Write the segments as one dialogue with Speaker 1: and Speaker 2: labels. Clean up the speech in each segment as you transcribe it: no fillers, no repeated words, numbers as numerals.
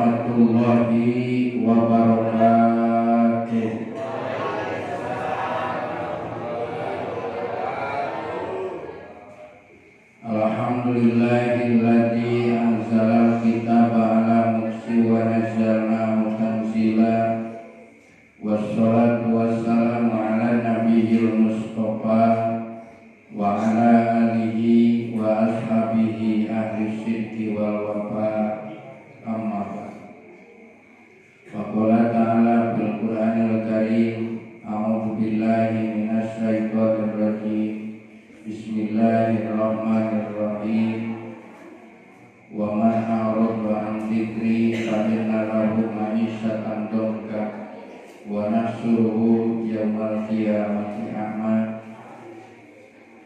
Speaker 1: warahmatullahi wabarakatuh. Alhamdulillahilladzi anzala kitaba ala muksi wa nazzalnahu tanzila. Wassalatu wassalamu ala nabiyyil mustafa wa ala alihi wa ashabihi ahli sidqi wal wafa. Amma ba'd. Faqala ta'ala bil Qur'anil Karim, a'udzu billahi minasy syaithanir rajim. Bismillahirrahmanirrahim. Wa man a'rada 'an dzikri fa inna lahu ma'isyatan dhanka wa nahsyuruhu yaumal qiyamati a'ma.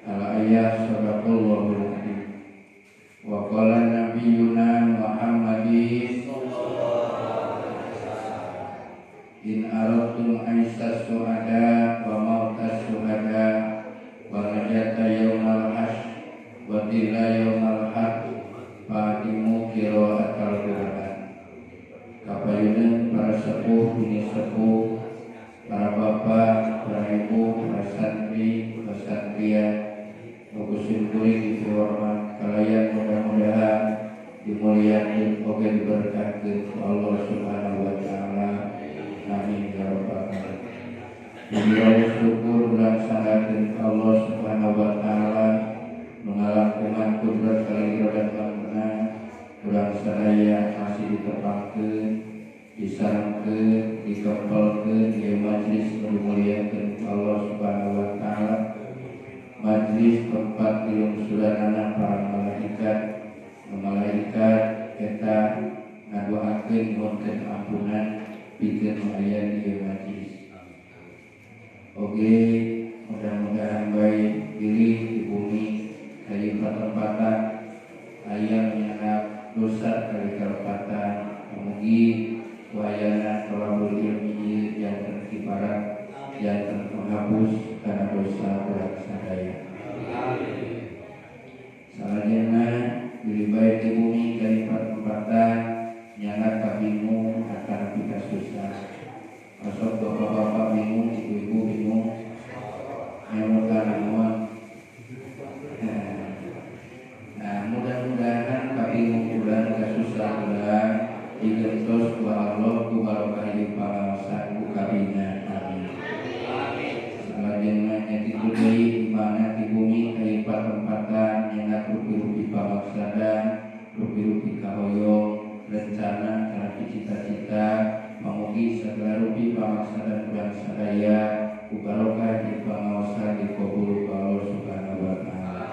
Speaker 1: Al-ayat sadaqallahul adzim. Wa qala nabiyyuna Muhammadin in aradtum aisas suhada wa mautas suhada wa najata yaumal hasyr wa tila yaumal haq fadimu qira'atal Qur'an. Kapayunan para sepuh, bini sepuh, para bapak, para ibu, para santri, para santrian, mugusin kuring dihormat kalian, mudah-mudahan dimuliakan oge diberkatkeun ku Allah Subhanahu wa taala. Amin ya rabbal alamin. Mudah syukur dilaksanakeun Allah Subhanahu wa taala mengalahkan kudrat kali dan amanah. Urang sadaya masih ditepangkeun, disarengkeun, dikempelkeun di majlis dimuliakeun Allah Subhanahu wa taala. Majlis tempat dilungsuranana para malaikat. Malaikat eta ngadoakeun nyuhunkeun ampunan pikeun aya di majlis. Oke, mudah-mudahan baik diri di bumi dari pertempatan ayam nyana dosa dari kerepatan. Mugi wayana tolabul ilmi yang terkibarat yang terhapus karena dosa berat sadaya. Salahnya diri baik di bumi dari pertempatan nyana kabingung akan kita susah. Masuk bapak-bapak bingung, ibu-ibu bingung, nyamutan amuan. Nah, mudah-mudahan kabingung bulan kasusah bulan digentos ku Allah ku barokah di pangawasan ku kabina. Amin. Salajengna nyati deui imana di bumi kaya patempatan nyenak rupi-rupi pamaksana, rupi-rupi kahoyong, rencana kana cita-cita. Pamugi segala rupi pamaksana bulan sadaya ku barokah di pangawasan dikabul ku Allah Subhanahu wa taala.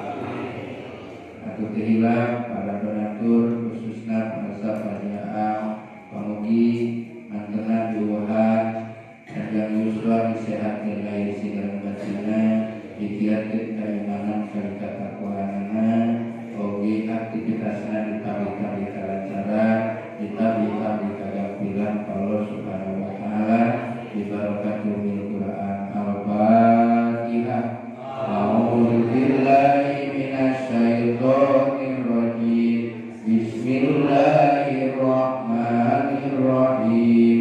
Speaker 1: Atuh teu hilang para donatur khususna pengasap paniaa pamugi mantenan diuhan dan yuswa disehatkeun lahir sigar batina dikiatkeun kaimanan kali katakwaanana oge aktivitasna ditabi-tabi kalancaran ditabi-tabi kagapilan Allah Subhanahu wa taala dibarakatul Quran. Al-Fatihah. A'udzu billahi minasy syaithanir rajim. Bismillahirrahmanirrahim.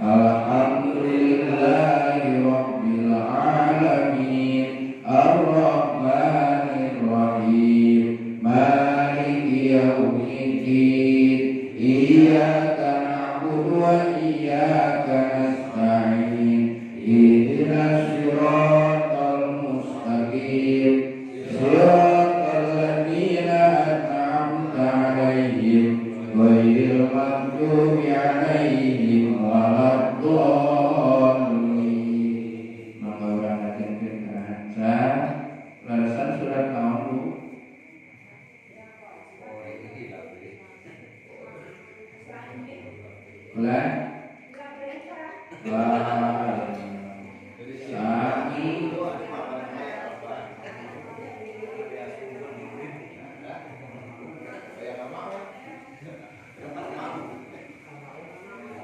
Speaker 1: Alhamdulillahi rabbil alamin. Ar-Rahmanir Rahim. Maliki yaumiddin. Iyyaka na'budu wa iyyaka nasta'in. Ihdinas siratal mustaqim. Siratal ladzina an'amta 'alaihim ghairil maghdubi 'alaihim waladdallin. Maka urang ngajenkeun kahanca larasan surat naon Bu? Bulan? Sami.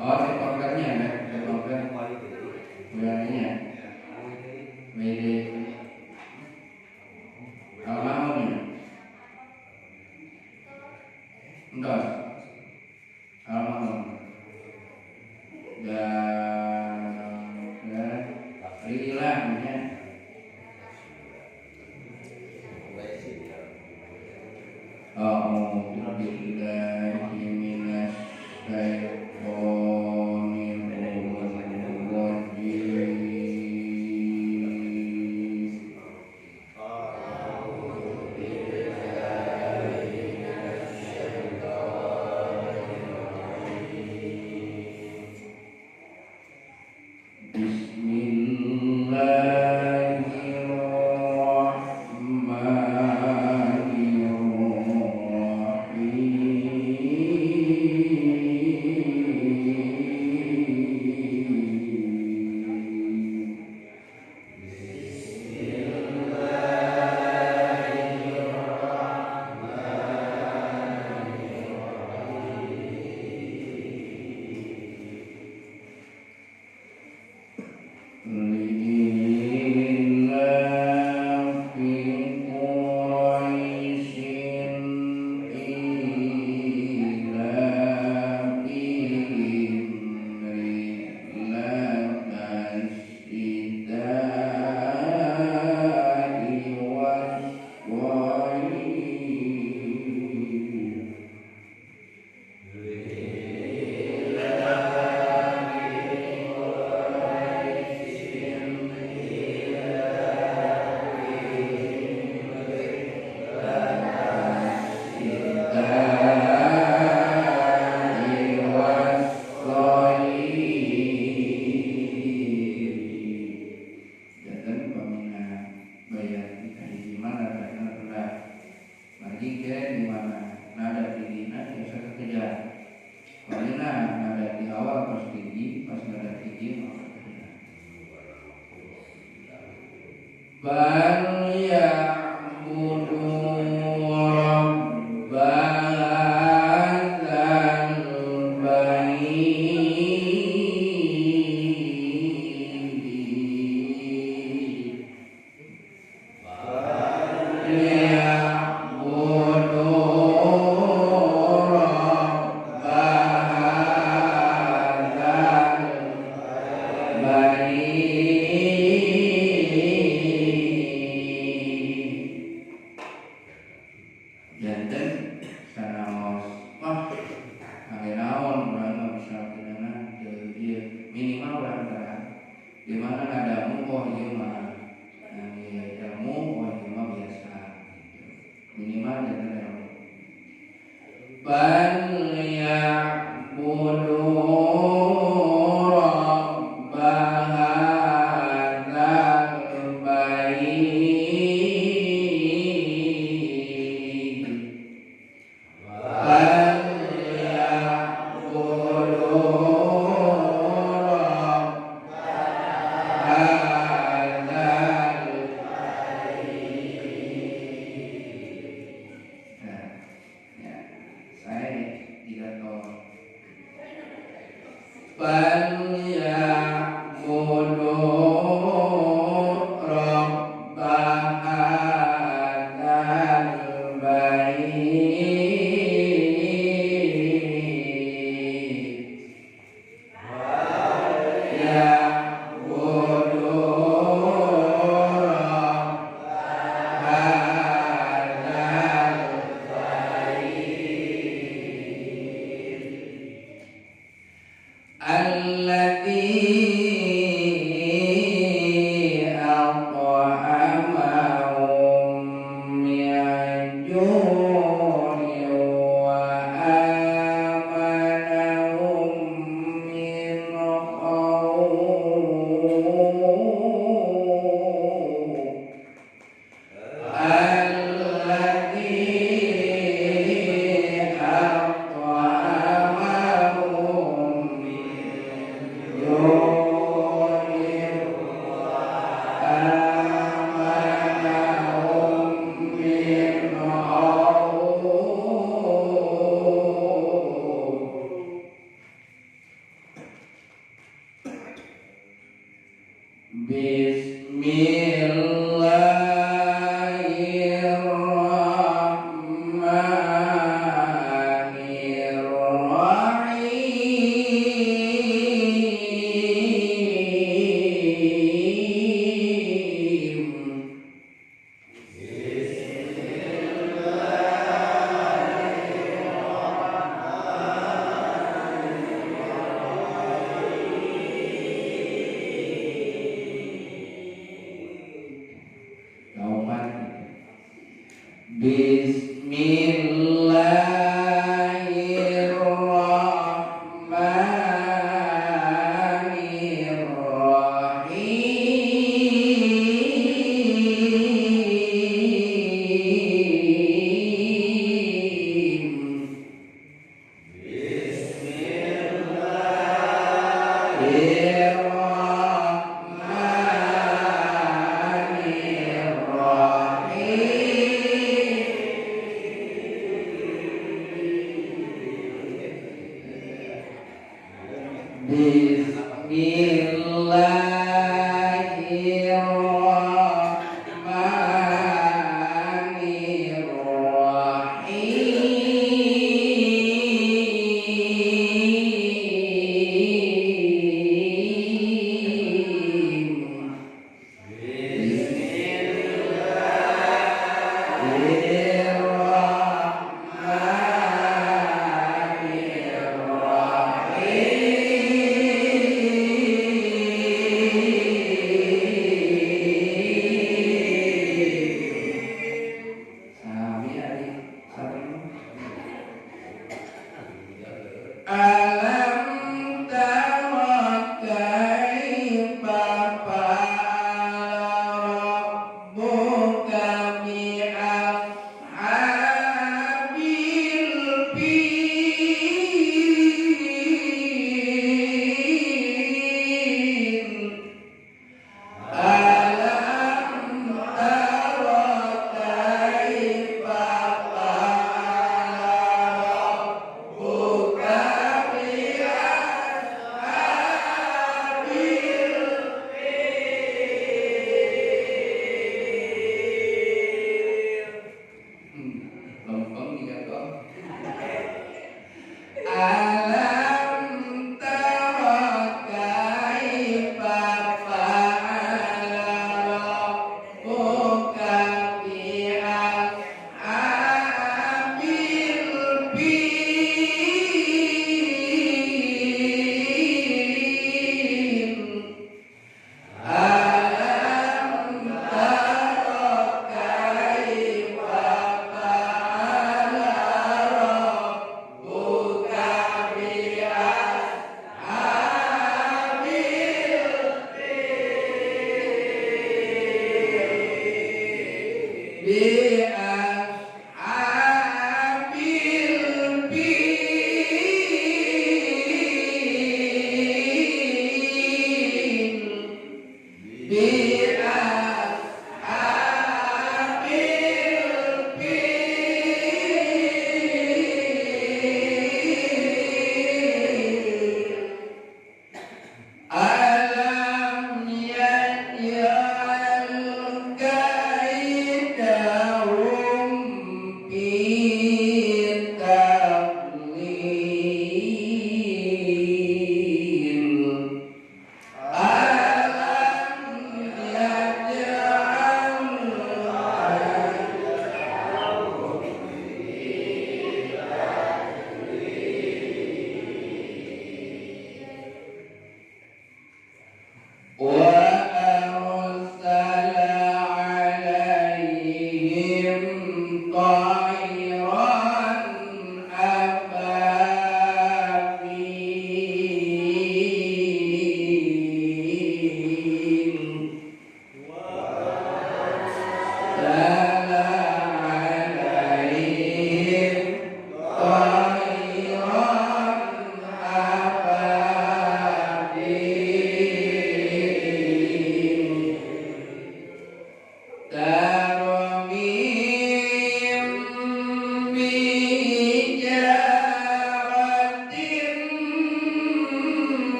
Speaker 1: Oh, tekongkannya ya, tekongkan bulannya. Mede. Al-Ma'unnya. Enggak. Al-Ma'un.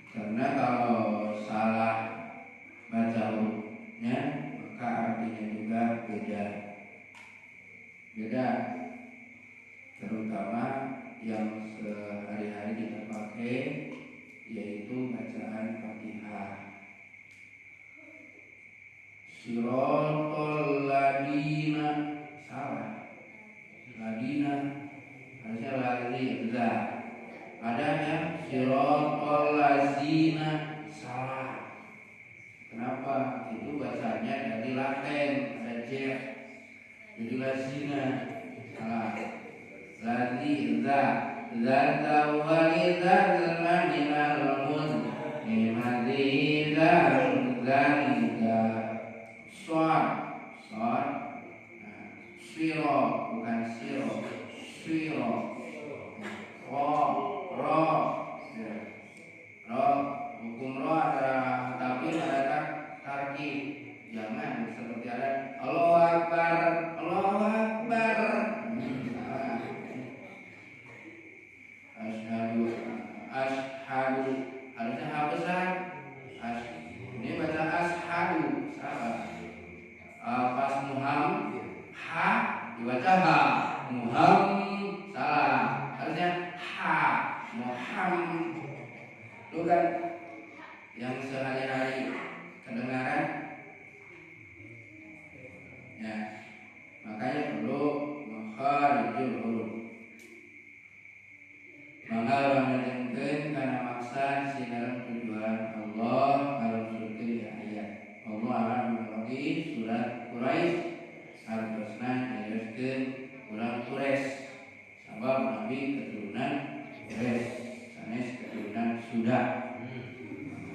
Speaker 1: Karena kalau salah baca hurufnya maka artinya juga beda. Terutama yang sehari-hari kita pakai, yaitu bacaan Fatihah. Sirotol ladina, salah. Ladina harusnya lazina. Adanya sirotol lazina, salah. Kenapa? Itu bacanya dari Latin, ada J. Jadi lazina, salah. Lazina, zata walidana minal nimadiza zaniza. Sod, siro, bukan siro, siro. Ro, hukum ro ada, tapi ada tarkib. Jangan seperti ada Allahu Akbar, Allahu Akbar. Ashadu, harusnya ha besar. Ini baca ashadu, salah. Pas muham, ha dibaca ha, muham, salah. Harusnya ha, muham. Itu kan yang sehari-hari kedengaran. Ya, makanya perlu makharijul huruf. Maka orang menjengkeun karena maksa sinaran tujuan Allah kalau surkeun ya ayat. Allah akan mengulangi surat Quraisy hartosna nyariskeun ulang Quraisy. Sabab Nabi keturunan Quraisy, sanes keturunan Sudah.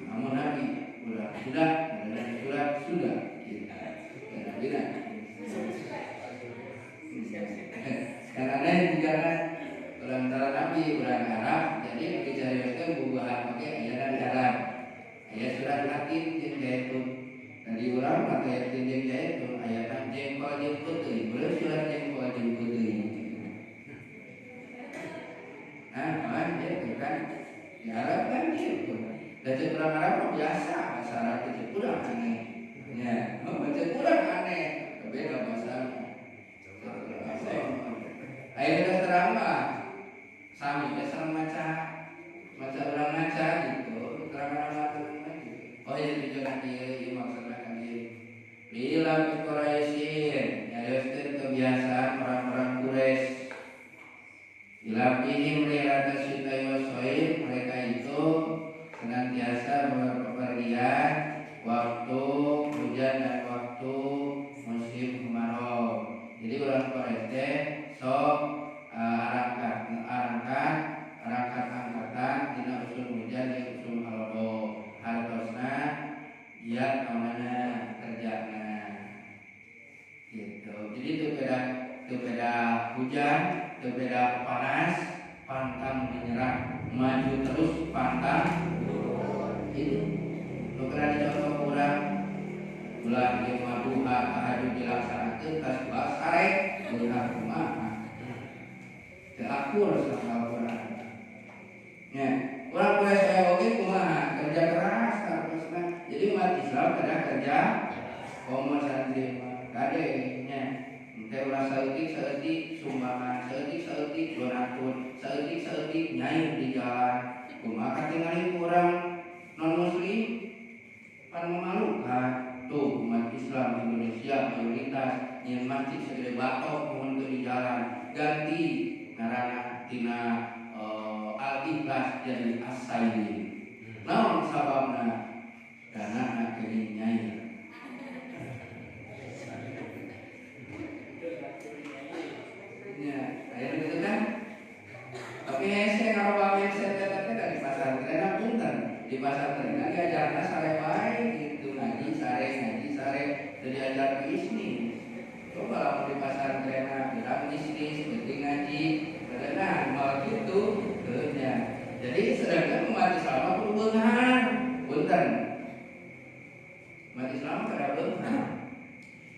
Speaker 1: Namun Nabi ulang Sudah adalah surat Sudah. Kira-kira. Karena juga antara Nabi orang Arab, jadi dicarikan bubuhan pakai ayat Arab, ayat surat Latin jeung jaitun. Tadi orang pakai ayat jeung jaitun, ayat jengkol jeung puteuy, belum surat jengkol jeung puteuy. Nah, itu kan di Arab kan gitu. Dan orang Arab biasa bahasa Arab itu kurang aneh. Ya, baca kurang aneh, beda bahasa. Ayat terang mah sami serang maca orang maca gitu, terang-terang lagi. Oh ya tujuan dia maksudnya kan dia. Bila Quraisyin, yaitu kebiasaan orang-orang Quraisy. Bila pihim lirata sitai wasoid, mereka itu senantiasa berpergian waktu hujan dan waktu musim kemarau. Jadi orang Quraisy sok angkatan dina usul hujan di usul haldo hartosna dia kamana kerjana gitu. Jadi itu beda hujan, itu beda panas, pantang menyerah, maju terus pantang itu. Lu kena dicontoh kurang bulan lima duha ahadu dilaksanakan tas basare bulan rumah terakur sama orang. Ya, orang boleh saya oke kumaha kerja keras harusnya. Jadi umat Islam ada kerja komo santri kadenya. Teh ulah saeutik sumbangan, saeutik donatur, saeutik nyair di jalan. Kumaha katingali kurang non muslim pan memalukan. Tuh umat Islam Indonesia mayoritas nyen masjid segede batok mohon di jalan ganti karena tina al-ikhlas jadi as-sayyid. Naon sababna? Karena akhirnya nyai. Ya, akhirnya gitu kan? Tapi saya kalau pakai saya dari pasar tren punten di pasar tren diajarna sare bae gitu ngaji sare jadi ajar bisnis. Coba kalau di pasar tren bilang bisnis penting ngaji. Nah, malah gitu, jadi sedangkan umat Islam perlu beunghar, punten. Umat Islam kada beunghar.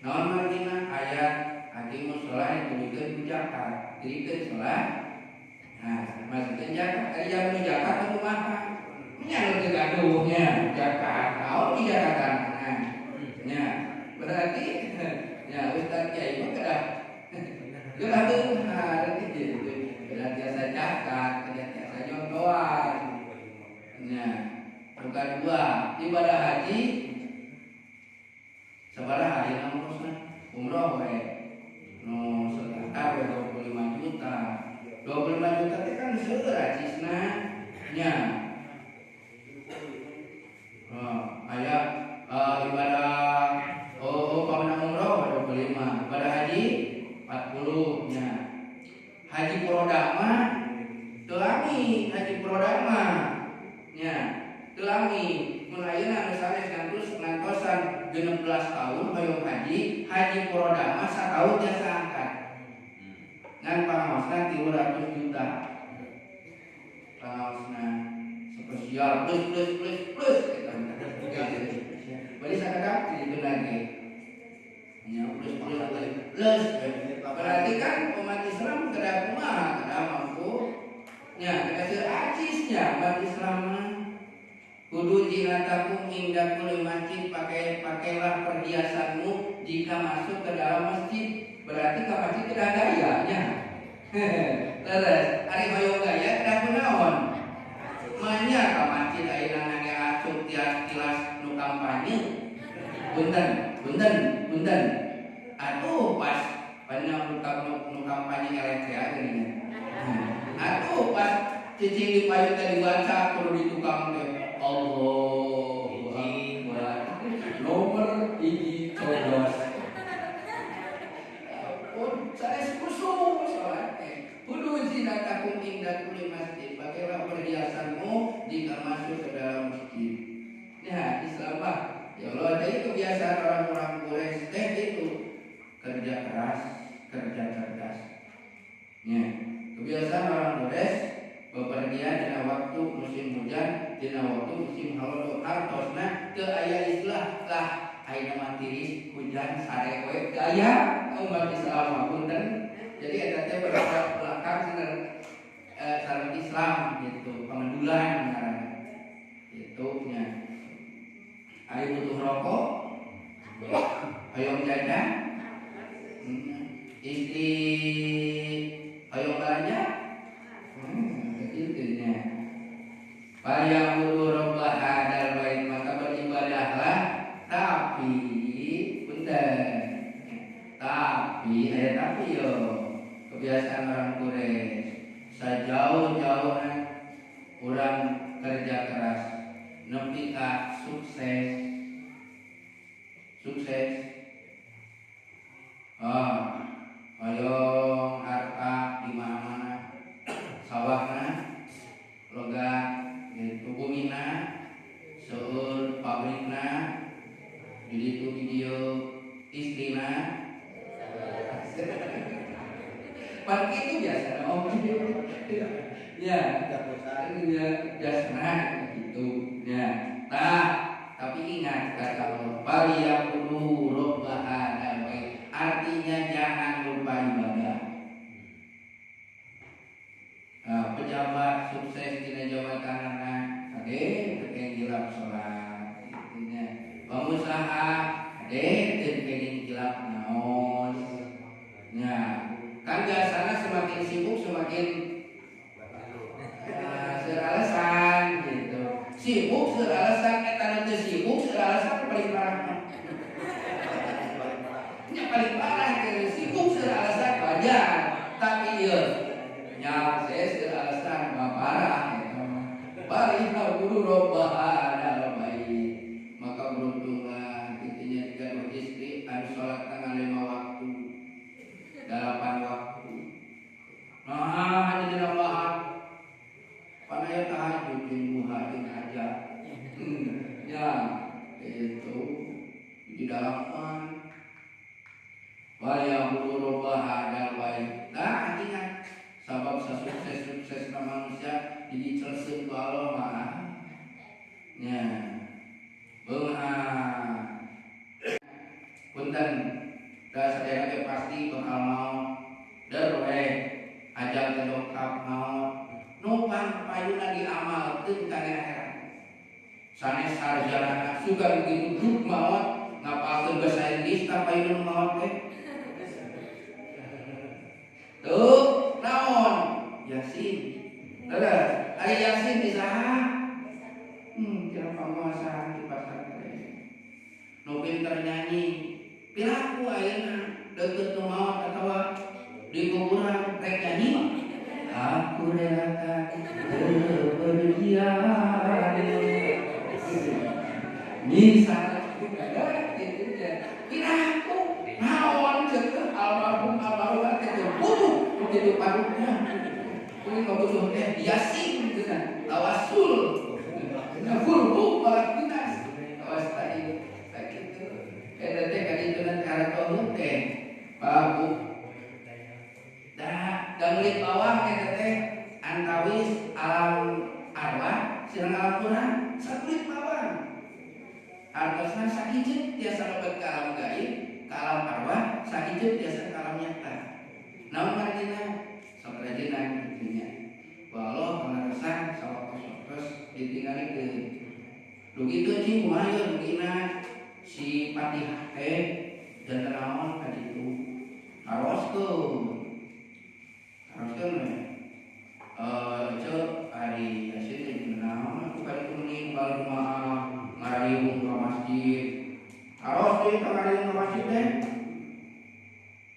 Speaker 1: Naon margina ayat aqimus shalah dibikeun zakat, dirikeun salat. Nah, maksudnya zakat, aya mun zakat kumaha? Nya nu teu gaduh kedua ibadah haji sabaraha ayeuna umroh we nu sekitar 25 juta. 25 juta teh kan seueur acisna nya. Aya ibadah pamana umroh 25, ibadah haji 40 nya. Haji Prodama teu lami haji Prodama nya, teu lami mun ayeuna misalnya ngantosan 16 tahun hoyong haji Prodama sataun jasa angkat. Ngan pangaosna 300 juta. Pangaosna spesial plus eta. Bari sakadap di ditu lagi. Nya plus. Berarti kan umat Islam kada kumaha, kada mampu. Nya kada seueur acisnya umat Islam mah. Kudu jinatakum inda kulli masjid, pakailah perhiasanmu jika masuk ke dalam masjid. Berarti ke masjid tidak gayanya. Terus ari hoyong gaya kada kunaon. Manya ka masjid ayeuna ngage asup tilas nu kampanye. Punten. Atuh pas panjang nu kampanye LTA geuning. Atuh pas cicing dipayun teh dibaca kudu di tukang teh Allahu Akbar. Nomor 1 coblos. Sanes kusum salat kudu zinatakum inda kulli masjid, pakailah perhiasanmu jika masuk ke dalam masjid. Nah, Islam mah ya Allah, dari kebiasaan orang-orang Quraisy itu kerja keras, kerja cerdas. Ya, kebiasaan orang Quraisy bepergian dina waktu musim hujan, dina waktu musim hawa hartosna teu aya istilah lah ayeuna mah tiris hujan sare we teu aya umat Islam punten. Jadi eta teh bertolak belakang sareng Islam gitu, pengedulan ngaranna. Itu nya. Ari butuh rokok, hoyong jajan, istri hoyong belanja, itunya. Faya'budu rabb hadzal bait, maka beribadahlah, tapi yo kebiasaan orang Quraisy sajauh-jauhna urang kerja keras nepi ka sukses. Hoyong harta di mana-mana, sawahna loga gitu, bumina seueur pabrikna di ditu video istrina. Pan itu biasa ya biasa gitu ya. Tapi ingat kata Allah, "Faliyaqudu rabb hadzal bait." Artinya jangan lupa ibadah. Pejabat sukses dina jabatanna, ade teu hilap salat, intinya. Pengusaha ade teu hilap naon. Ya, kan biasanya semakin sibuk semakin seralasan gitu. Sibuk seralasan, eta teu sibuk seralasan paling parah. Nya paling parah teh sibuk seralasan wajar, tapi ieu nya seralasan mah parah eta mah. Bari guru robbah hadzal bait. Maka beruntunglah intinya jika istri harus salat tanggal 5 waktu. 8 waktu. Hanya dalam bahan panaya tahajud di muhadin aja. Ya, itu di dalam waliyaqudu rabb hadzal bait. Nah, ingat sabab sukses manusia jadi celseuk ku Allah mah. Ya. Beunghar. Punten da sadaya ge pasti bakal maot. Derwe ajal tedongkap maot. Numpang payuna diamalkeun kana akhirat. Sanes sarjana sugan begitu duk maot, ngapalkeun bahasa Inggris ka payuna maot teh. Tuh, naon? Yasin. Ada Yasin di saha? Kira penguasaan di pesantren. Nu pinter nyanyi, piraku ayeuna deukeut nu maot atawa di kuburan rek nyanyi. Aku relakan bepergian. Misalnya gitu ya. Piraku naon cenah almarhum teh butuh jadi parutnya. Kuwi butuh teh yasin cenah tawasul. Ngafurbu balak dinas. Awas tadi sakitu. Eta teh kaditu nanti haratoh teh babu. Da murid bawah eta teh antawis alam arwah sirang alam Quran sakulit bawah. Artosna sakijeut tiasa lebet ka alam gaib, ka alam arwah, sakijeut tiasa ka alam nyata. Naon artina? Sok rajina kitu. Walau pengaresan sawaktos ditinggalikeun. Dugi teu cing kumaha ye dugina si Fatihah teh janten naon ka ditu. Haroskeun cek hari Yasin teh naon aku kali kuning bal rumah ngariung ka masjid. Haros deui ka ngariung ka masjid teh.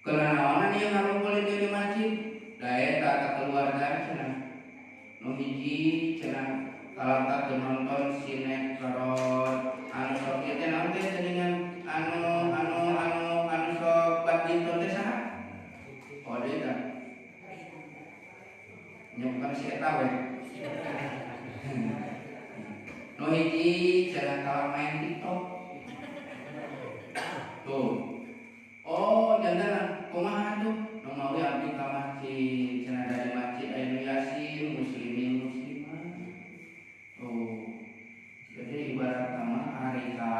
Speaker 1: Keuna naonan ieu ngarumpul di masjid? Da eta ka keluarga cenah. Nu hiji cenah kalata teu nonton sinetron anu sok ieu teh naon teh geuningan anu sok badminton teh saha? Oh deui tah. Nyukan si eta we. Nu hiji cenah kalau main TikTok. Tuh. Oh, jantan kumaha tuh? Nu mawi abdi ka masjid, cenah dari masjid aya nu yasin, muslimin muslimah. Tuh. Jadi ibarat nama hari ka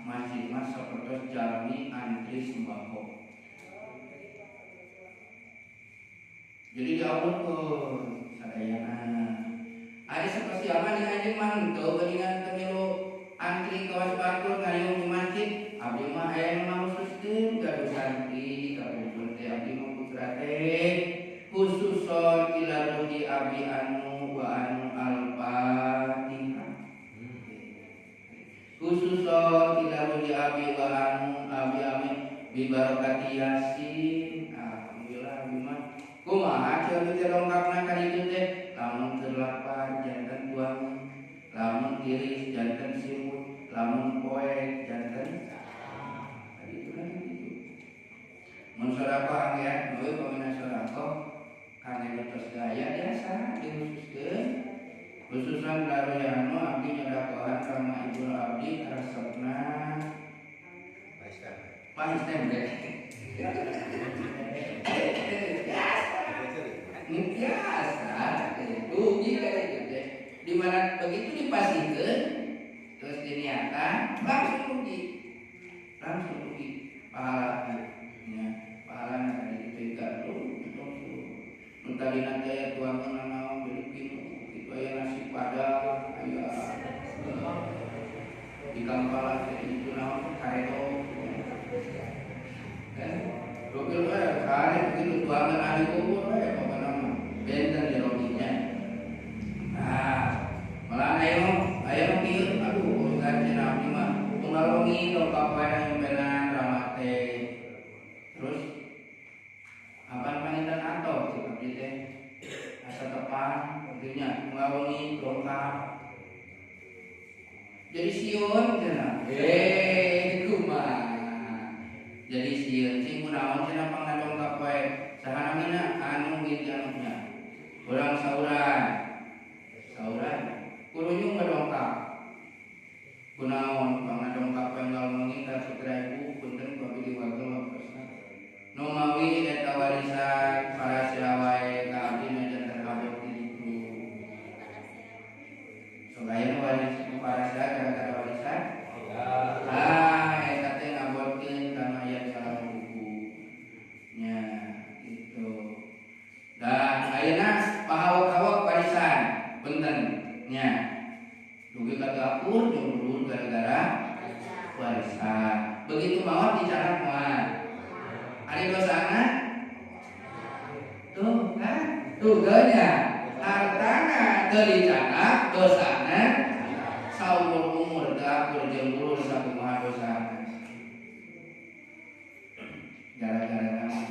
Speaker 1: masjid mah sapertos jalmi antri sembako. Jadi diawurkeun sadayana. Ari saperti aman yang anjeun mah teu geuningan teu milu antri kawas batur ngayung di masjid. Abdi mah aya nu ngarususkeun gaduh santri, gaduh teh abdi mah putra teh khususon ila ruhi abdi anu wa anu al-Fatihah. Khususon ila ruhi abdi wa anu abdi amin bi barakati Yasin. Alhamdulillah abdi mah kumaha cenah teh lengkapna ka ditu teh lamun teu lapar janten tuang, lamun tiris janten simut, lamun poek janten aditu lah gitu. Mun sedekah anggean deui pamina sedekah kangge tos gaya biasa dikhususkeun khususan daroyano abdi nyedakohan sama ibu abdi resepna paisten deh. Biasa rugi kayak gitu. Dimana begitu dipasingkeun terus diniatan langsung rugi pahalanya pahalanya dari itu mentalina teh tuangan naon beli pinu itu aya nasi padang aya di Kampala itu naon karedo kan rogel we kare begitu tuangan ahli kubur we pokona mah benten di roginya. Nah malah aya kieu aduh urusan cenah abdi mah ngalongi dongkap wae yang benar ramat teh. Terus apaan pangitan atau cik abdi teh asa tepan artinya ngalongi dongkap jadi sieun cenah kumaha jadi sieun cing kunaon cenah pangadongkap wae saha namina anu gitu anunya urang sauran kurunyung ngadongkap kunaon pangadongkap penggal mengingat putra ibu punten babili warga wapresna nu mawi eta warisan para siawae ka abdi najan terkabur kitu sogayana warisan para sia gara-gara warisan eta teh ngaborkeun kana aya salah buku nya gitu. Dan ayeuna pahawak-hawak warisan punten nya dugi ka dapur jeung gara-gara warisan. Begitu mawat dicanak moal. Ari dosana? Tuh kan? Tuh geunya. Hartana teu dicanak, dosana saumur umur dapur jeung guru sakumaha dosa. Gara-gara naon?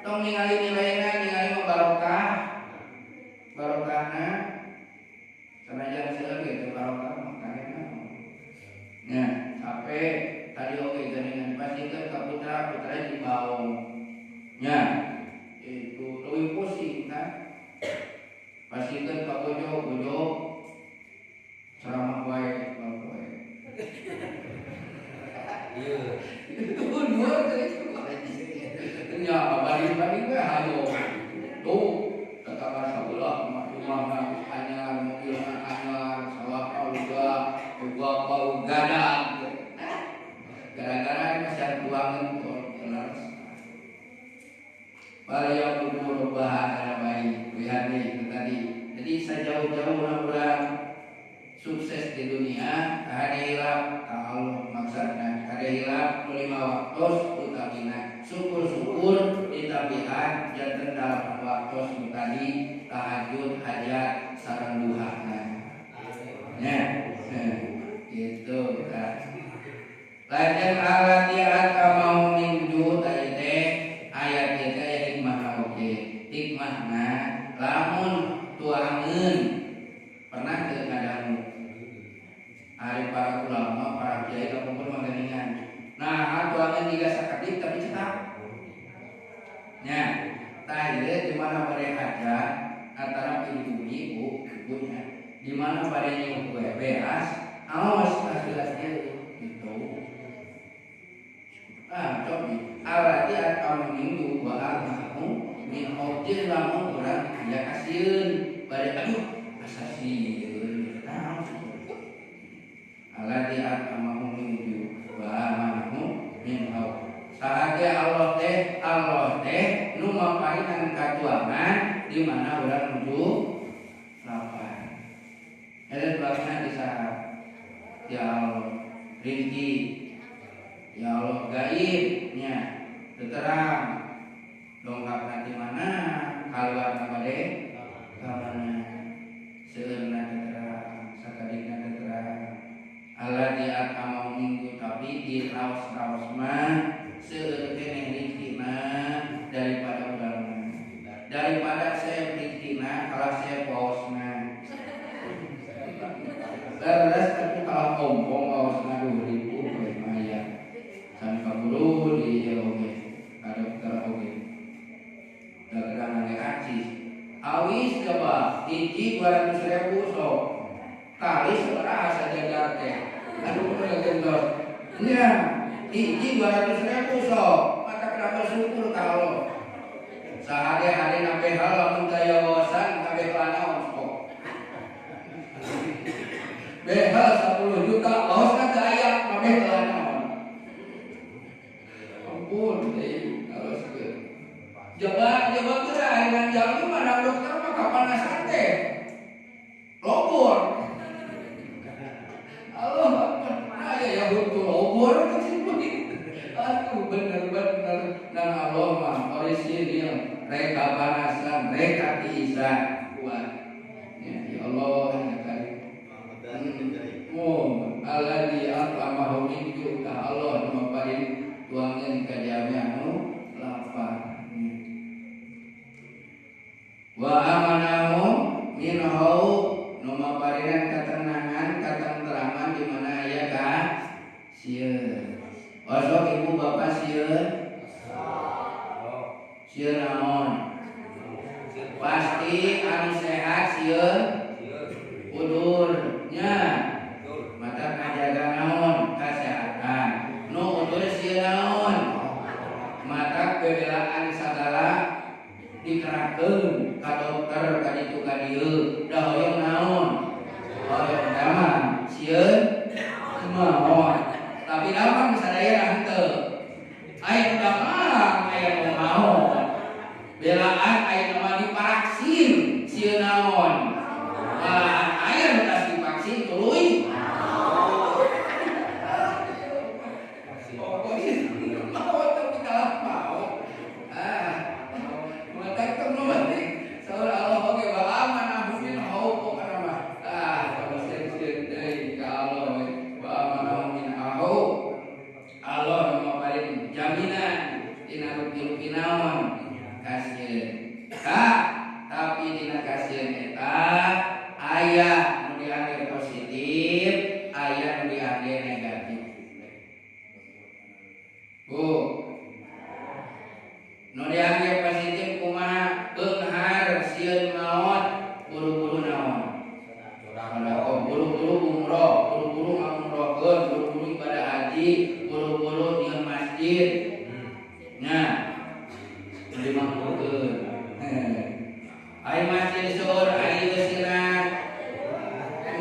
Speaker 1: Tong ningali nilainya, ningali barokah. Barokahna sanajan seueur gitu barokah makanya. Nah, sampai tadi oke geuningan pasikeun ka putra dibawa. Nya, itu leuwih pusing kan. Pasikeun ka bojo ceramah wae bae. Iya. Itu dua itu. Nya balik-balik we hayo. Tuh, kata sabelah rumahna anyar, mobilna anyar, sawah juga gadang. Gara-gara pasar buangan terus. Bariya kubur bahasa baik, lihat nih tadi. Jadi sejauh-jauh mudah-mudahan sukses di dunia, ada hilap Allah maksudnya, ada hilap 5 waktu utamina. Syukur-syukur ditabihan janten dalam waktu tadi tahajud, hajat, sareng duhana. Ya, gitu kan. Lajeng alatiat kamau minggu tadi teh ayat kita hikmah oke. Hikmahna lamun tuangeun pernah teu ngadangu. Ari para ulama, para kiai kampung manggeningan. Nah, tuangeun tiga sakadik tapi cetak. Nya, tah ieu di mana bare hajat antara ibu ibunya. Di mana bare nyium kue beas, aos hasil-hasil gitu. Cobi alati atau minggu bahar mau min objek lamun urang dia kasieun bari aduh asa sieun naon alati atau minggu bahar mau min objek sahage Allah teh nu maparinan katuangan di mana urang nuju lapar ele belakangna disaha ya Allah rizki ya Allah gaibnya terang dongkap nanti mana kaluar bade kamana seueurna terang sakadina terang Allah di akamau minggu tapi di raos-raos mah seueur keneh rizkina daripada urangna daripada saya rizkina kalau saya paosna leres tapi kalau ompong paosna 2000 lumayan tanpa guru di oke ada putar oke dagang ngaji awis coba hiji 200.000 sok kali seberapa saja teh aduh gendor nya hiji 200.000 sok mata kenapa syukur kalau sehari-hari nabe hal lamun daya wawasan nabe lanaon sok behal 10 juta osna daya nabe lanaon pun kalau segitu jawab kira dengan jauh mana dokter mah kapanasan teh lobor Allah apa ya betul lobor aduh bener dan Allah mah orisinil reka panasan reka tiisan kuat ya Allah ya karim alladzi at'amahum min ju' Allah nu paring tuangeun ka jami anu lapar wa amanahu min hau nu maparinan ketenangan katenteraman di mana aya ka sieun osok ibu bapak sieun naon pasti anu sehat sieun udurnya mata kajaga naon kesehatan nu udur sieun naon mata kebelaan sagala dikerahkeun ka dokter ka ditu ka dieu da hoyong naon hoyong damang sieun naon tapi damang sadaya henteu aya damang aya nu naon belaan aya nu dipaksin sieun naon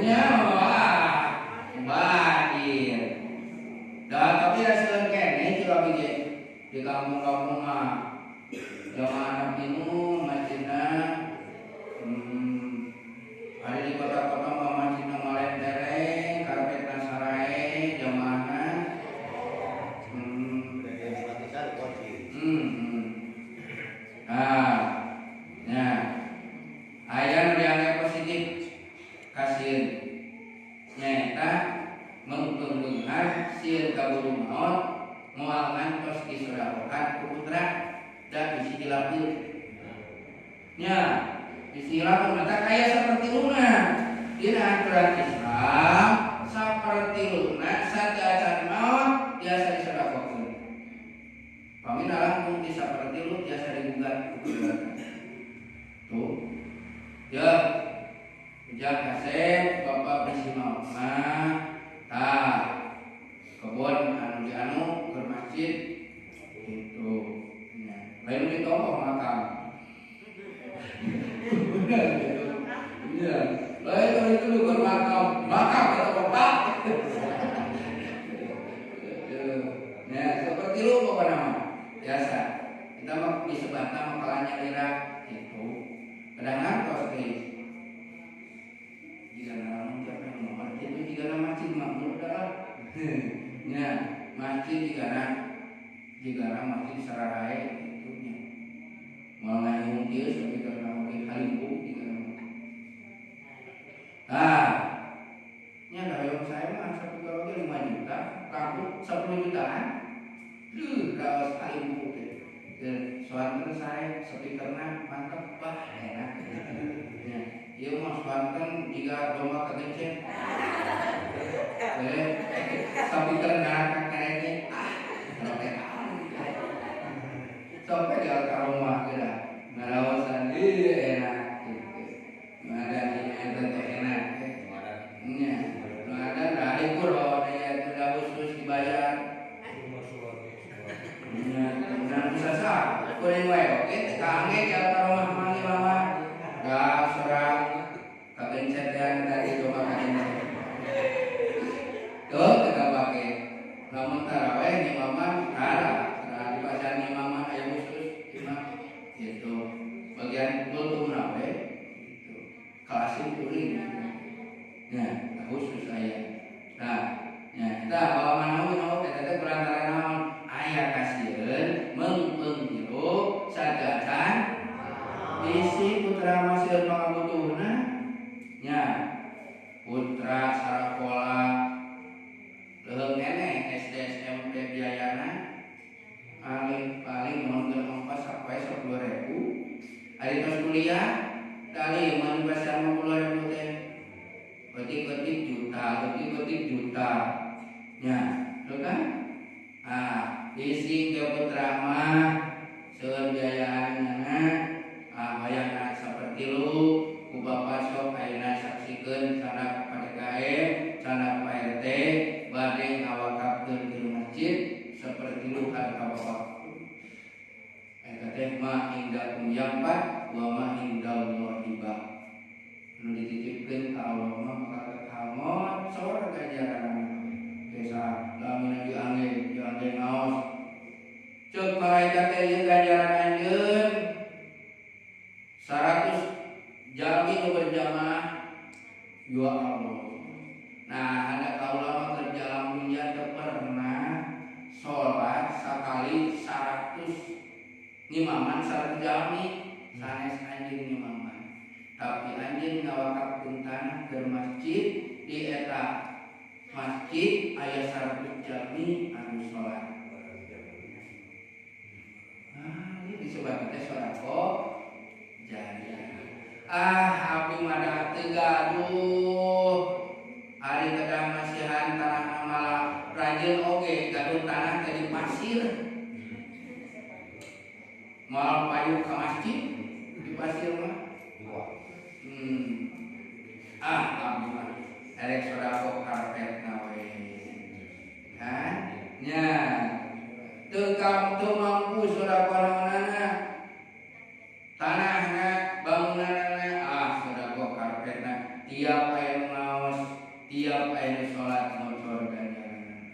Speaker 1: nya badir. Dan tapi hasil kene juga biji di kampung-kampung mah jamaah nabi nu masjidna ada di kota-kota mah masjidna malen dereng karpetna sarae jamaahna nah aya nu dianggap positif kasieun nyaeta mengkeungeungan sieun kaburu maot moal ngantos disodaqohan ku putra dan bisi dilapir nya bisi dilapir mata kaya seperti luna dina aturan Islam seperti luna sajajan maot biasa disodaqokeun pamina langkung di seperti lu biasa digugat tuh ya ujang kasep bapak bisi maot mah tah kebon anu di anu ke masjid itu lain ditolong makam benar gitu iya lain itu ke makam kata bapak ya seperti lu apa nama biasa kita mah disebutna makalanya lira itu kadang tos teh jika nama siapa yang mau itu jika nama masjid makmur dah nya masjid jika masjid sararae itu nya mau ngayung kieu sapi karena oge halimpu jika nya dayung saya mah sapi kalau ge 5 juta rambut 10 jutaan raos halimpu teh soalnya saya sapi karena mantap bah enak nya ieu mah soalkan jika domba kagencet sapi karena kakeknya sampai di rumah kita ngalawasan enak ada ini enak nya ada dari kurang ya tidak khusus dibayar dan bisa sah kuring wae oke kange di rumah mangi mama dah serang kagencet yang tadi coba kagencet tuh kita pakai namun taraweh ni mama kalah di pasar ni mama ayam khusus imam itu bagian kultum nawe itu kelasin kuring nah khusus saya nah kita bawa mana kita perantara naon ayah kasieun mengpenghirup sadacan bisi putra masih pangabutuhna nya putra sarakola leung nenek SD SMP biayana paling nonton ongkos sampai 10.000 hari tos kuliah dari mun pasar 50.000 teh ketik juta nya tuh kan isi ke putra mah seueur biayaanna bayarna seperti lu ku bapak sok ayeuna saksikeun sana PDKM sana Pak RT bade ngawakafkeun di masjid seperti lu harta bapak eta teh mah indakum yampat wa ma indallahi ba nu dititipkeun ka Allah mah maka kahamot sor ganjaran desa lamun diangge ngaos ceuk malaikat teh ieu ganjaran anjeun 100 jalmi nu berjamaah ya Allah. Nah, ada kaula kerja dunia teu pernah salat sakali 100 ngimaman 100 jalmi sanes anjeun ngimaman. Tapi anjeun ngawakafkeun tanah ke masjid di eta masjid aya 100 jalmi anu salat. Ini disebut teh sedekah jariyah. Abdi mah teu gaduh. Hari kedang masihan tanah malah rajin oge gaduh tanah teh di pasir. Mal payu ka masjid di pasir mah. Abdi mah erek sedekah karpetna we. Kan? Nya teu mampu sedekah naonana. Tanahna bangunanna sedekah karpetna tiap aya naos tiap aya salat ngocor ganjaran.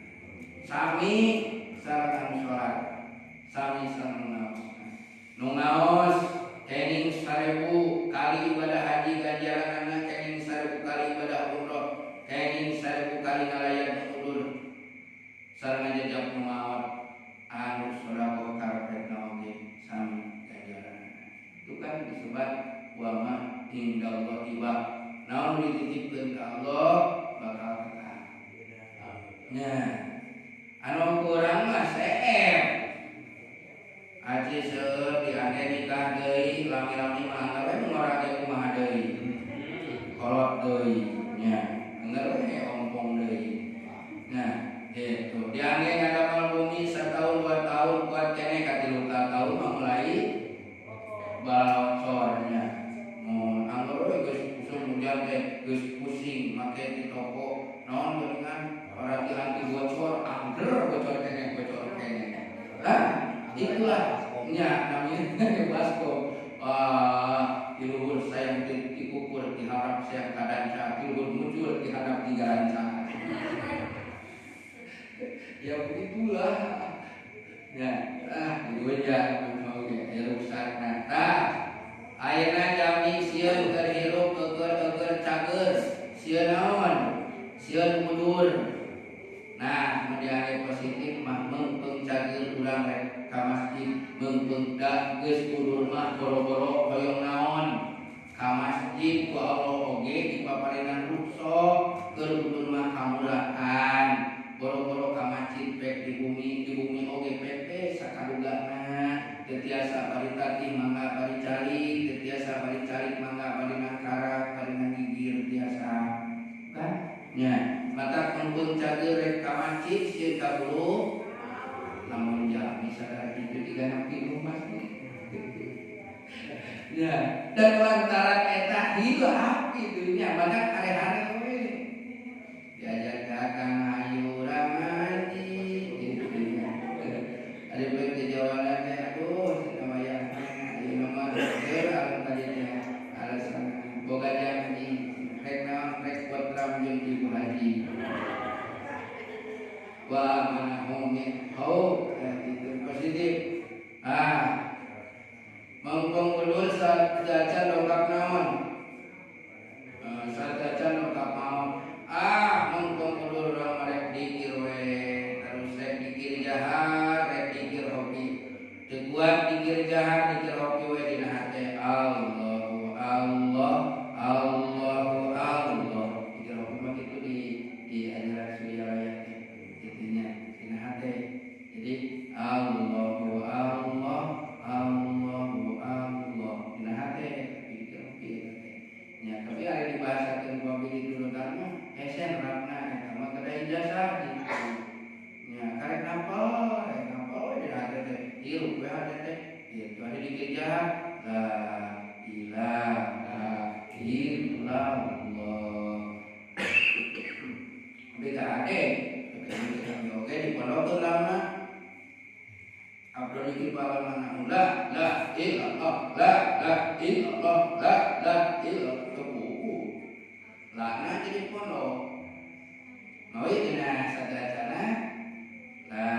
Speaker 1: Sami sareng salat, sami sareng naos. Nu ngaos kenging 1000 kali ibadah haji ganjaranna, kenging 1000 kali ibadah umroh, kenging 1000 kali ngalayan udur. Sareng jajak nu maot anu sedekah karepna oge sami ganjaranna. Itu kan disebut wa ma indallahi wa naon dititipkeun ka Allah bakal ketah. Nah, anu kurang mah CF. Aji seueur diangge nikah deui, lami-lami mah anggar we ngora ge kumaha deui. Kolot deui nya, anggar we ompong deui. Nah, itu diangge ngadamel bumi satahun 2 tahun kuat keneh ka 3 tahun mah mulai balocornya. Mun anggar we geus usum hujan teh geus pusing make di toko naon geuningan ora dianti bocor, angger bocor keneh. Hah? Itulah nya namanya basko. Di luhur saya dikukur diharap saya kadanca, di luhur muncul dihadap tiga ranca. Ya begitulah. Ya, dua jam oke, ya rusak nata. Ayeuna jami sieun keur hirup eueur cager, sieun naon? Sieun mundur. Nah, menjadi positif mah mengpeung cager urang rek ka masjid, mengpeung da geus kudur mah boro-boro hoyong naon ka masjid ku Allah oge dipaparingan rukso keur kudur mah kamurahan. Boro-boro ka masjid pek di bumi oge pepe sakadugana. Teu tiasa bari tatih mangga bari cari, teu tiasa bari cari mangga bari nangkara, bari ngagigir tiasa. Kan? Nya mata kumpul cager rek ka masjid sieun ka bulu namun jami sadar itu diganap di rumah ya dan lantaran eta hilap itunya banyak karehana we diajak dagang ayu ramadi itunya ada baik di jawaban teh aduh namanya ieu mah keur alun tadinya alasan boga janji rek naon rek buat ramjung ibu haji. Wah mana hongnya, itu positif. Mengkong ulun saat jajan dongkap naon, saat jajan dongkap naon. Mengkong ulun orang merek dikir we, terus rek dikir jahat, rek dikir hobi. Tekuat dikir jahat, dikir hobi we dina hate Allahu Allah, Allahu Allah. Dikir hobi mah itu di ajaran Surya jadi Allahu Allah Allahu Allah dina hate pikir nya tapi ada dibahasakeun ku abdi dulu kana hese nerapna eta mah kada ijazah gitu nya karek napal dina hate teh hirup we hate teh gitu ada dikir jahat la ilaha illallah beda ade oke di pondok lama Abdul Iqbal mana la illallah la illallah itu buku lana jadi pondok mau dina sadacana la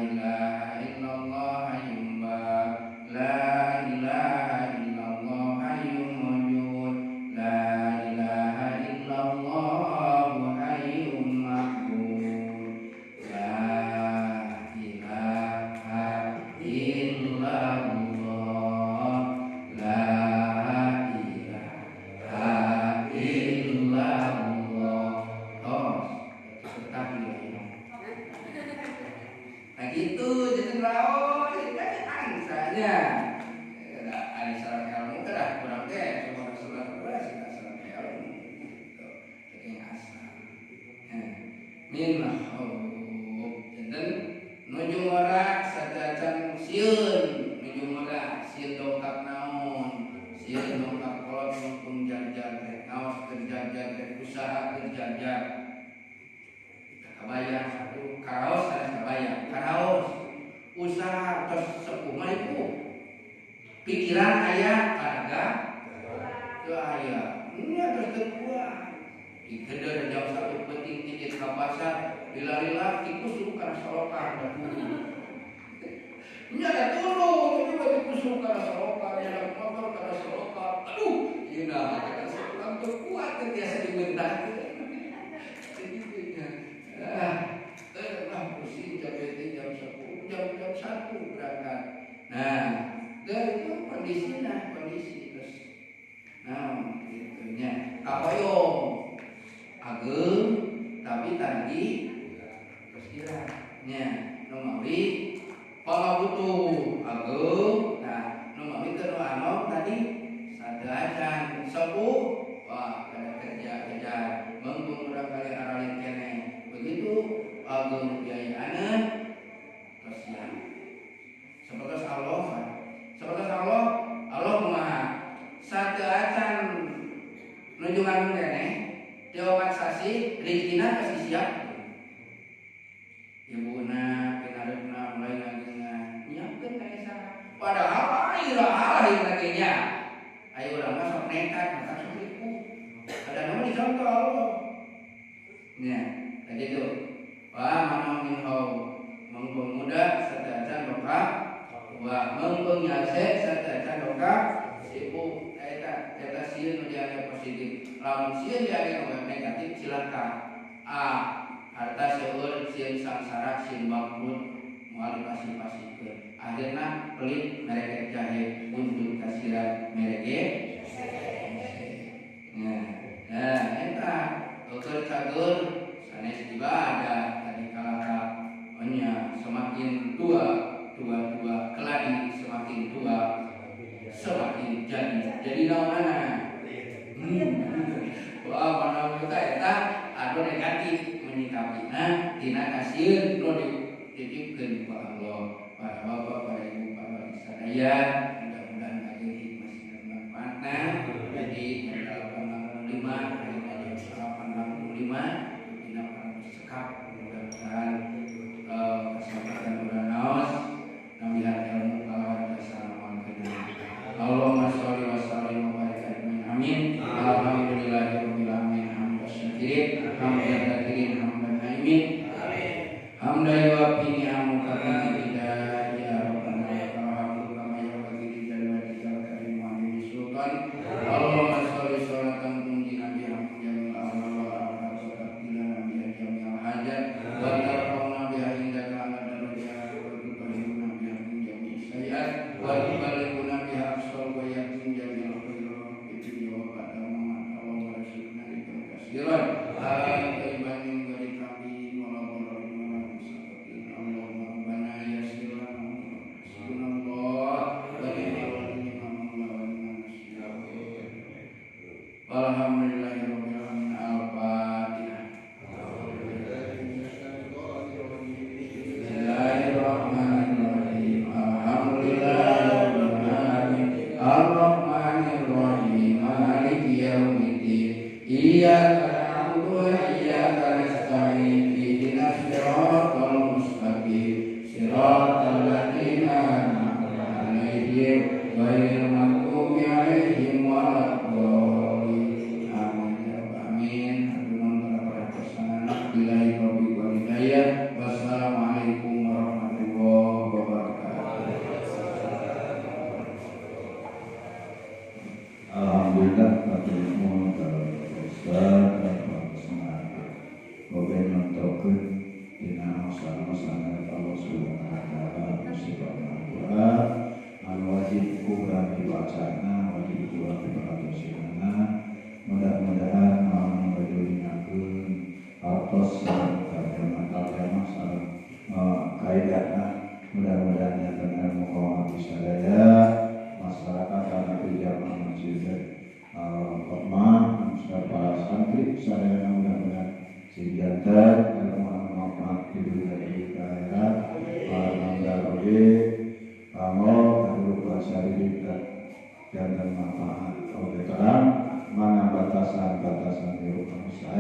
Speaker 1: ilaha illallah hayyumba la ilaha illallah hayyum wujud la ilaha illallah hayyum ma'bud la ilaha illallah la ilaha illallah nah gitu jadi raos jadi angsanya ada saran ilmu kan kurang teh cuma saran kita saran ilmu gitu saking asal minah dan nuju morak sadacan sieun nuju morak sieun dongkap naon sieun dongkap kolot mumpung jajar teh naos kerjajar teh usaha kerjajar kabayang satu karaos ada kabayang karaos usaha tos sepuh mah itu pikiran aya harga teu aya nya terus teu kuat Dikedah jam 1 penting tiket ke pasar, lila-lila tikus karena solokan dan nya ada turun, tapi tikus karena solokan, ada motor karena solokan. Aduh, ini kata seorang terkuat biasa dibentak. Pusing jam 10, jam 1 berangkat. Nah, itu kondisi terus. Nah, gitunya. Kapoyong ageng tapi tadi terus kiranya numawi pangabutuh ageng. Nah, numawi teu anu tadi sadaacan sepuh. Wah, kada kerja menggung urang kali aralin kene. Begitu ageng biayaaneun terus ya. Sebatas Allah kumaha? Sadaacan nuju ngandung kene diobat sasi, rezekina kasih siap. Ibuna, pinareupna mulai ngagengan, nyiapkeun ka esa. Padahal air lagenya. Ayo urang mah sok nekat, maka sok ripu. Ada nama dicontoh Allah. Nya, tadi itu. Wa manau minhu mengpung muda sadaacan doka, wa mengpung nyase sadaacan doka sipu. Eta sieun nu dianggap positif. Lamun sieun dianggap negatif silakan. Harta seueur sieun sangsara sieun bangkrut moal dipasi-pasikeun. Akhirna pelit mereka jahe untuk kasiran mereka. Nah, eta keur cager sanes ibadah tadi kalahkah nya semakin tua keladi semakin tua semakin jadi naonana. Wah, mana kita eta anu negatif menyikapina tina kasieun nu dititipkeun ku Allah. Para bapak, para ibu, para sadaya, mudah-mudahan aya hikmah dan manfaatna. Jadi 865 ayat 865 dina para sekap mudah-mudahan kesempatan urang naos nambihan ilmu kalawan jasa mangkeun. Allahumma sholli wa sallim wa barik alaihi amin. Alhamdulillahirabbil alamin hamdan syakirin hamdan katsirin hamdan naimin. Amin. Hamdan yuwaffi ni'amahu kama tidak ya rabbana wa ta'ala kama yaqdi jalwati karim wa min sultan. Allahumma sholli sholatan tunjina biha jamil amal wa al-fatihah biha jamil hajat wa tarfa'una biha indaka ala darajat wa tuqarribuna biha min jamil sayyi'at wa tuballighuna biha aqsal wa yakin jamil khairat fi dunya wa ba'da mamat. Allahumma rasulna likum kasiran al-tayyiban min ghairi kami wa la dharrin wa la musafatin. Allahumma rabbana yassir lana sunallah wa ni'mal wakil wa ni'man nasir. Alhamdulillahirabbil alamin. Al-Fatihah. Bismillahirrahmanirrahim. Alhamdulillahirabbil alamin. Ar-Rahmanirrahim. Maliki yaumiddin. Iyyaka na'budu wa iyyaka nasta'in. Ihdinas siratal mustaqim. Siratal ladzina an'amta 'alaihim ghairil maghdubi 'alaihim waladdallin. Amin ya rabbal alamin. Hatunun para pasangan billahi taufiq wal hidayah. Wassalamualaikum warahmatullahi wabarakatuh.
Speaker 2: Alhamdulillah matur nuwun kalian Ustaz dan para pasangan. Moga nontokeun dina masalah-masalah Allah Subhanahu wa taala musibahna Al-Qur'an anu wajib kurang dibacana wajib kurang diperhatikanna. Mudah-mudahan anu ngajulingakeun altos tarjamah sareng kaidahna mudah-mudahan nyaten ilmu kaum sadaya masyarakat karena jamaah masjid Al-Rahman para santri sadaya mudah-mudahan sijanten ilmu manfaat di dunia di akhirat. Alhamdulillah Allah berupa syarikat dan manfaat oleh Quran mana batasan-batasan hidup manusia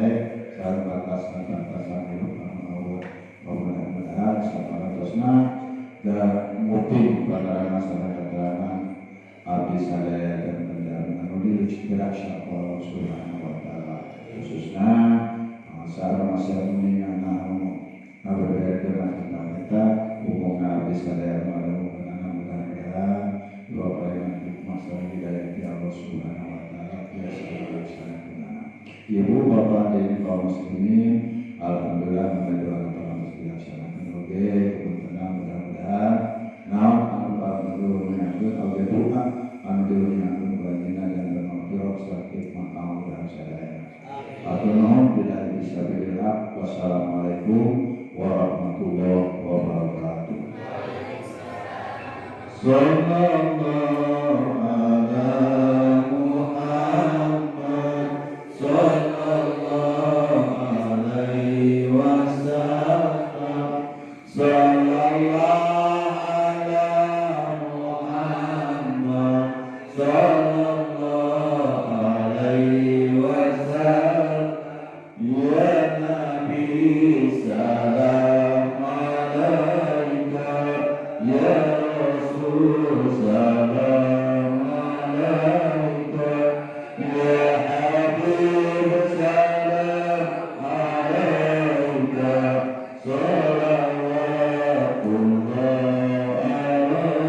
Speaker 2: dan batasan-batasan hidup Allah. Mudah-mudahan sahabat Tosna dan mungkin pada masyarakat dalam abdi sadaya dan pendamping anu diinspirasi Allah Subhanahu wa taala khususnya ibu bapak dan kaum muslimin, alhamdulillah mendoakan terus dilaksanakan. Oke, tenang mudah-mudahan. Nah, anu dulu menyambut oke doa, anu dulu menyambut baginda dan bermakfirah sakit makam dan sadaya. Atur nuhun bila bisa billah. Wassalamualaikum warahmatullahi wabarakatuh. Sallallahu ala Muhammad, sallallahu alaihi wasallam, sallallahu ala Muhammad, sallallahu alaihi wasallam. Ya Nabi salam alaika, ya